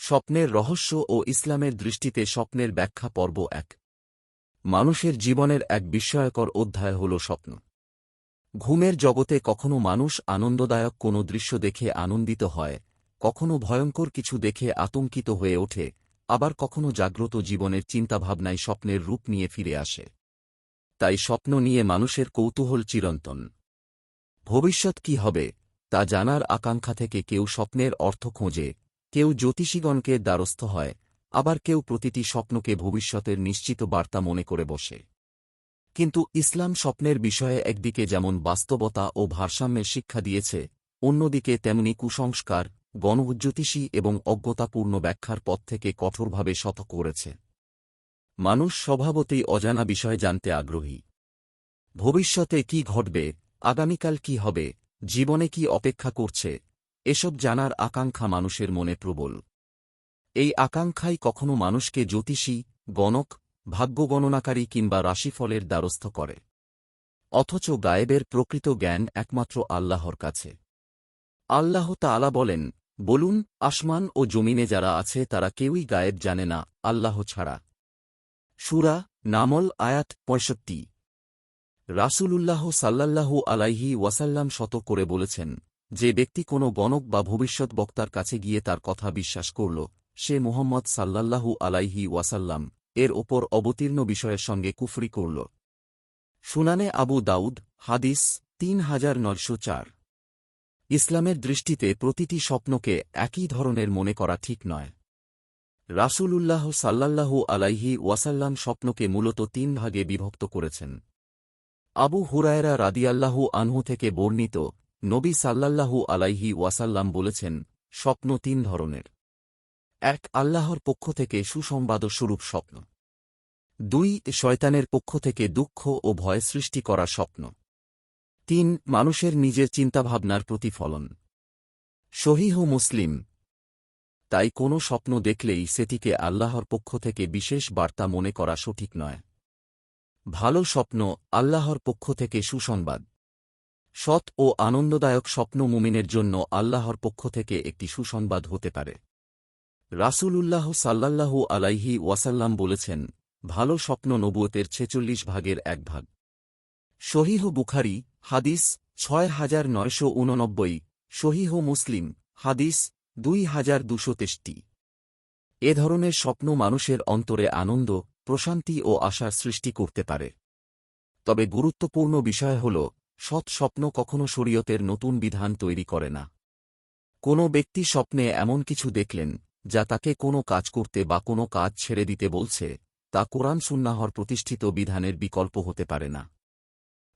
স্বপ্নের রহস্য ও ইসলামের দৃষ্টিতে স্বপ্নের ব্যাখ্যা পর্ব ১। মানুষের জীবনের এক বিস্ময়কর অধ্যায় হল স্বপ্ন। ঘুমের জগতে কখনো মানুষ আনন্দদায়ক কোনো দৃশ্য দেখে আনন্দিত হয়, কখনো ভয়ঙ্কর কিছু দেখে আতঙ্কিত হয়ে ওঠে, আবার কখনো জাগ্রত জীবনের চিন্তাভাবনায় স্বপ্নের রূপ নিয়ে ফিরে আসে। তাই স্বপ্ন নিয়ে মানুষের কৌতূহল চিরন্তন। ভবিষ্যৎ কি হবে তা জানার আকাঙ্ক্ষা থেকে কেউ স্বপ্নের অর্থ খোঁজে, কেউ জ্যোতিষীগণকে দ্বারস্থ হয়, আবার কেউ প্রতিটি স্বপ্নকে ভবিষ্যতের নিশ্চিত বার্তা মনে করে বসে। কিন্তু ইসলাম স্বপ্নের বিষয়ে একদিকে যেমন বাস্তবতা ও ভারসাম্যের শিক্ষা দিয়েছে, অন্যদিকে তেমনি কুসংস্কার, গণজ্যোতিষী এবং অজ্ঞতাপূর্ণ ব্যাখ্যার পথ থেকে কঠোরভাবে সতর্ক করেছে। মানুষ স্বভাবতই অজানা বিষয় জানতে আগ্রহী। ভবিষ্যতে কি ঘটবে, আগামীকাল কি হবে, জীবনে কি অপেক্ষা করছে, এসব জানার আকাঙ্ক্ষা মানুষের মনে প্রবল। এই আকাঙ্ক্ষাই কখনো মানুষকে জ্যোতিষী, গণক, ভাগ্য গণনাকারী কিংবা রাশিফলের দ্বারস্থ করে। অথচ গায়েবের প্রকৃত জ্ঞান একমাত্র আল্লাহর কাছে। আল্লাহ তাআলা বলেন, বলুন, আসমান ও জমিনে যারা আছে তারা কেউই গায়েব জানে না, আল্লাহ ছাড়া। সূরা নামল আয়াত ৬৫। রাসূলুল্লাহ সাল্লাল্লাহু আলাইহি ওয়াসাল্লাম সতর্ক করে বলেছেন, যে ব্যক্তি কোনো গণক বা ভবিষ্যৎ বক্তার কাছে গিয়ে তার কথা বিশ্বাস করল, সে মুহাম্মদ সাল্লাল্লাহু আলাইহি ওয়াসাল্লাম এর ওপর অবতীর্ণ বিষয়ের সঙ্গে কুফরি করল। সুনানে আবু দাউদ, হাদিস ৩৯০৪। ইসলামের দৃষ্টিতে প্রতিটি স্বপ্নকে একই ধরনের মনে করা ঠিক নয়। রাসূলুল্লাহ সাল্লাল্লাহু আলাইহি ওয়াসাল্লাম স্বপ্নকে মূলত ৩ ভাগে বিভক্ত করেছেন। আবু হুরায়রা রাদিয়াল্লাহু আনহু থেকে বর্ণিত, নবী সাল্লাল্লাহু আলাইহি ওয়াসাল্লাম বলেছেন, স্বপ্ন ৩ ধরনের। ১. আল্লাহর পক্ষ থেকে সুসংবাদস্বরূপ স্বপ্ন। ২. শয়তানের পক্ষ থেকে দুঃখ ও ভয় সৃষ্টি করা স্বপ্ন। ৩. মানুষের নিজের চিন্তাভাবনার প্রতিফলন। সহিহ মুসলিম। তাই কোনো স্বপ্ন দেখলেই সেটিকে আল্লাহর পক্ষ থেকে বিশেষ বার্তা মনে করা সঠিক নয়। ভালো স্বপ্ন আল্লাহর পক্ষ থেকে সুসংবাদ। সৎ ও আনন্দদায়ক স্বপ্ন মুমিনের জন্য আল্লাহর পক্ষ থেকে একটি সুসংবাদ হতে পারে। রাসূলুল্লাহ সাল্লাল্লাহু আলাইহি ওয়াসাল্লাম বলেছেন, ভালো স্বপ্ন নবুয়তের ৪৬ ভাগের ১ ভাগ। সহিহ বুখারী, হাদিস ৬৯৮৯, সহিহ মুসলিম, হাদিস ২২৬৩। এ ধরনের স্বপ্ন মানুষের অন্তরে আনন্দ, প্রশান্তি ও আশার সৃষ্টি করতে পারে। তবে গুরুত্বপূর্ণ বিষয় হল, সৎ স্বপ্ন কখনো শরীয়তের নতুন বিধান তৈরি করে না। কোনো ব্যক্তি স্বপ্নে এমন কিছু দেখলেন, যা তাকে কোনো কাজ করতে বা কোনো কাজ ছেড়ে দিতে বলছে, তা কোরআন সুন্নাহর প্রতিষ্ঠিত বিধানের বিকল্প হতে পারে না।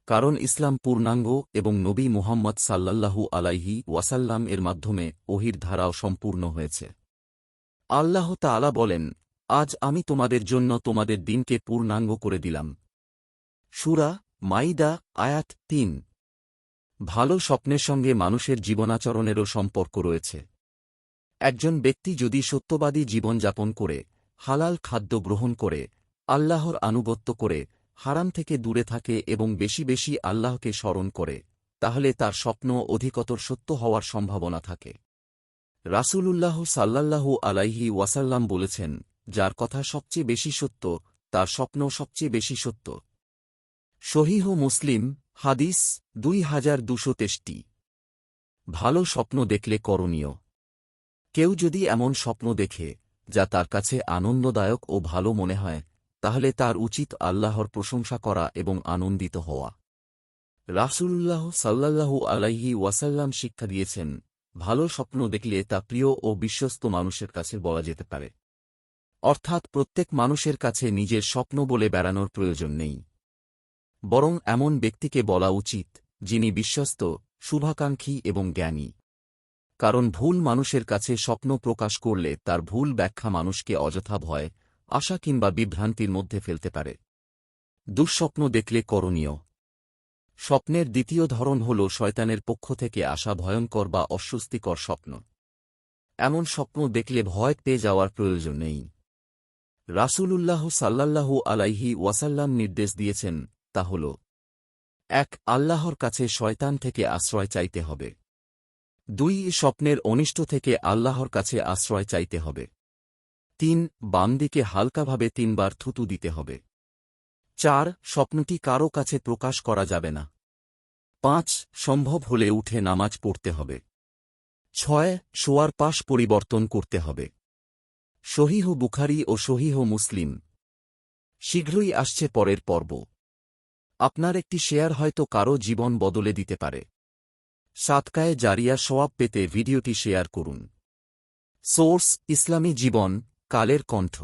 কারণ ইসলাম পূর্ণাঙ্গ এবং নবী মুহাম্মদ সাল্লাল্লাহু আলাইহি ওয়াসাল্লাম এর মাধ্যমে ওহীর ধারাও সম্পূর্ণ হয়েছে। আল্লাহ তাআলা বলেন, আজ আমি তোমাদের জন্য তোমাদের দিনকে পূর্ণাঙ্গ করে দিলাম। সূরা মাইদা, আয়াত ৩। ভালো স্বপ্নের সঙ্গে মানুষের জীবনাচরণেরও সম্পর্ক রয়েছে। একজন ব্যক্তি যদি সত্যবাদী জীবনযাপন করে, হালাল খাদ্য গ্রহণ করে, আল্লাহর আনুগত্য করে, হারাম থেকে দূরে থাকে এবং বেশি বেশি আল্লাহকে স্মরণ করে, তাহলে তার স্বপ্ন অধিকতর সত্য হওয়ার সম্ভাবনা থাকে। রাসূলুল্লাহ সাল্লাল্লাহু আলাইহি ওয়াসাল্লাম বলেছেন, যার কথা সবচেয়ে বেশি সত্য, তার স্বপ্ন সবচেয়ে বেশি সত্য। সহিহ মুসলিম, হাদিস ২২৬৩। ভালো স্বপ্ন দেখলে করণীয়। কেউ যদি এমন স্বপ্ন দেখে, যা তার কাছে আনন্দদায়ক ও ভালো মনে হয়, তাহলে তার উচিত আল্লাহর প্রশংসা করা এবং আনন্দিত হওয়া। রাসূলুল্লাহ সাল্লাল্লাহু আলাইহি ওয়াসাল্লাম শিক্ষা দিয়েছেন, ভালো স্বপ্ন দেখলে তা প্রিয় ও বিশ্বস্ত মানুষের কাছে বলা যেতে পারে। অর্থাৎ প্রত্যেক মানুষের কাছে নিজের স্বপ্ন বলে বেড়ানোর প্রয়োজন নেই। বরং এমন ব্যক্তিকে বলা উচিত, যিনি বিশ্বস্ত, শুভাকাঙ্ক্ষী এবং জ্ঞানী। কারণ ভুল মানুষের কাছে স্বপ্ন প্রকাশ করলে তার ভুল ব্যাখ্যা মানুষকে অযথা ভয়, আশা কিংবা বিভ্রান্তির মধ্যে ফেলতে পারে। দুঃস্বপ্ন দেখলে করণীয়। স্বপ্নের দ্বিতীয় ধরন হল শয়তানের পক্ষ থেকে আসা ভয়ঙ্কর বা অস্বস্তিকর স্বপ্ন। এমন স্বপ্ন দেখলে ভয় পেয়ে যাওয়ার প্রয়োজন নেই। রাসূলুল্লাহ সাল্লাল্লাহু আলাইহি ওয়াসাল্লাম নির্দেশ দিয়েছেন, তা হল: ১. আল্লাহর কাছে শয়তান থেকে আশ্রয় চাইতে হবে। ২. স্বপ্নের অনিষ্ট থেকে আল্লাহর কাছে আশ্রয় চাইতে হবে। 3. বাম দিকে হালকাভাবে 3 বার থুতু দিতে হবে। 4. স্বপ্নটি কারও কাছে প্রকাশ করা যাবে না। 5. সম্ভব হলে উঠে নামাজ পড়তে হবে। 6. শোয়ার পাশ পরিবর্তন করতে হবে। সহিহ বুখারী ও সহিহ মুসলিম। শীঘ্রই আসছে পরের পর্ব। আপনার একটি শেয়ার হয়তো কারও জীবন বদলে দিতে পারে। সাদকায়ে জারিয়া সওয়াব পেতে ভিডিওটি শেয়ার করুন। সোর্স: ইসলামী জীবন, কালের কণ্ঠ।